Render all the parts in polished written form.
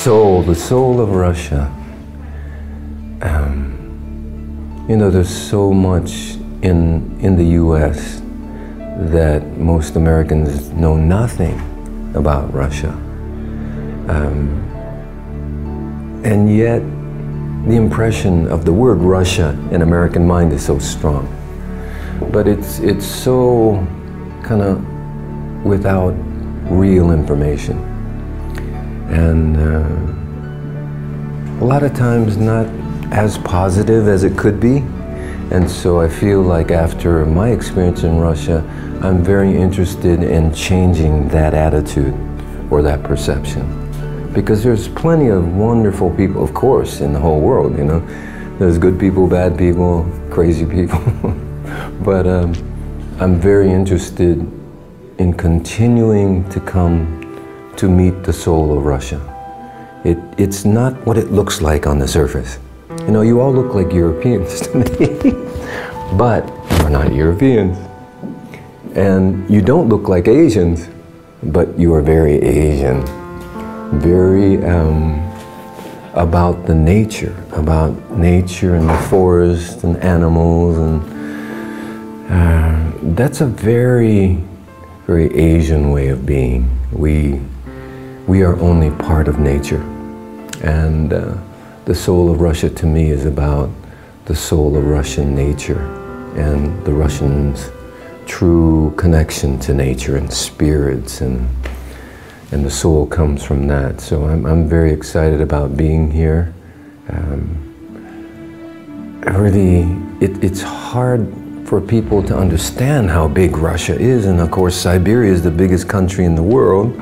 the soul of Russia. You know, there's so much in the U.S. that most Americans know nothing about Russia. And yet, the impression of the word Russia in American mind is so strong. But it's so kind of without real information. And a lot of times not as positive as it could be. And so I feel like after my experience in Russia, I'm very interested in changing that attitude or that perception. Because there's plenty of wonderful people, of course, in the whole world, you know. There's good people, bad people, crazy people. But I'm very interested in continuing to come to meet the soul of Russia. It's not what it looks like on the surface. You know, you all look like Europeans to me, but you're not Europeans. And you don't look like Asians, but you are very Asian. Very about the nature and the forest and animals, and that's a very, very Asian way of being. We are only part of nature, and the soul of Russia to me is about the soul of Russian nature and the Russians' true connection to nature and spirits, and the soul comes from that. So I'm very excited about being here. It's hard for people to understand how big Russia is, and of course Siberia is the biggest country in the world,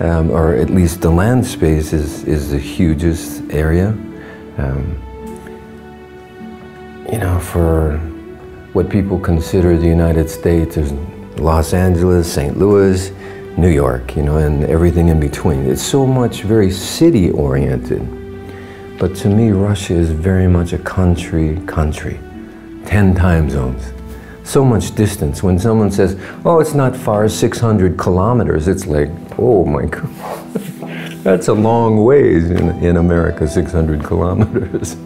or at least the land space is the hugest area. You know, for what people consider the United States, there's Los Angeles, St. Louis, New York, you know, and everything in between. It's so much very city-oriented. But to me, Russia is very much a country. 10 time zones. So much distance. When someone says, oh, it's not far, 600 kilometers, it's like, oh my God. That's a long ways in America, 600 kilometers.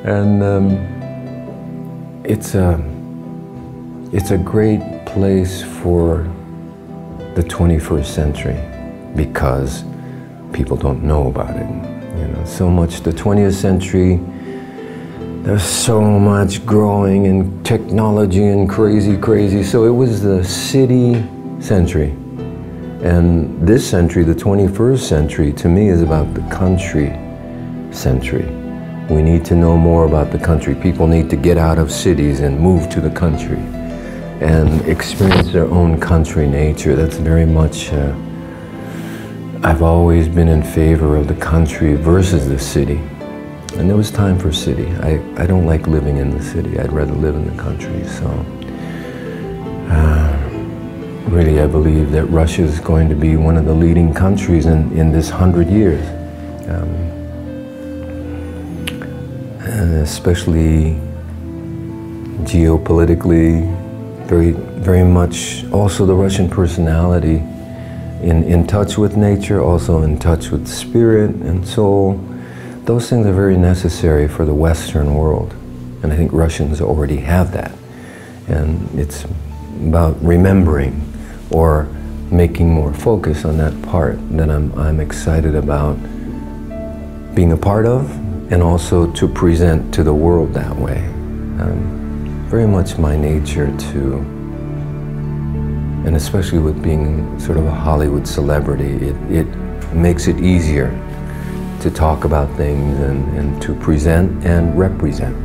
And it's a great place for the 21st century because people don't know about it. You know, so much the 20th century, there's so much growing and technology and crazy. So it was the city century. And this century, the 21st century, to me is about the country century. We need to know more about the country. People need to get out of cities and move to the country and experience their own country nature. That's very much, I've always been in favor of the country versus the city. And there was time for city. I don't like living in the city. I'd rather live in the country. So really, I believe that Russia is going to be one of the leading countries in this 100 years. And especially geopolitically, very much also the Russian personality in touch with nature, also in touch with spirit and soul. Those things are very necessary for the Western world. And I think Russians already have that. And it's about remembering or making more focus on that part that I'm excited about being a part of, and also to present to the world that way. Very much my nature to, and especially with being sort of a Hollywood celebrity, it makes it easier to talk about things and to present and represent.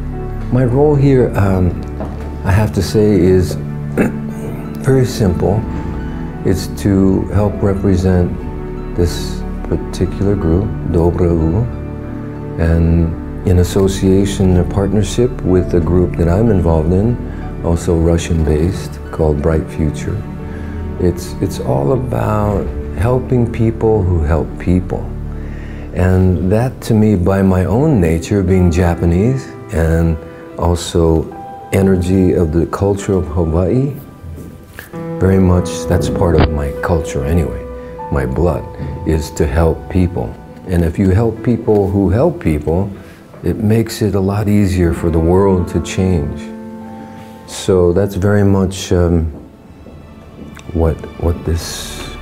My role here, I have to say, is very simple. It's to help represent this particular group, Добро.ру, and in association or partnership with a group that I'm involved in, also Russian-based, called Bright Future. It's all about helping people who help people. And that, to me, by my own nature, being Japanese, and also energy of the culture of Hawaii, very much, that's part of my culture anyway. My blood is to help people. And if you help people who help people, it makes it a lot easier for the world to change. So that's very much what this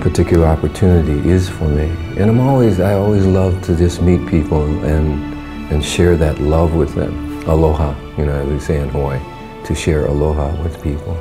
particular opportunity is for me. And I always love to just meet people and share that love with them. Aloha, you know, as we say in Hawaii, to share aloha with people.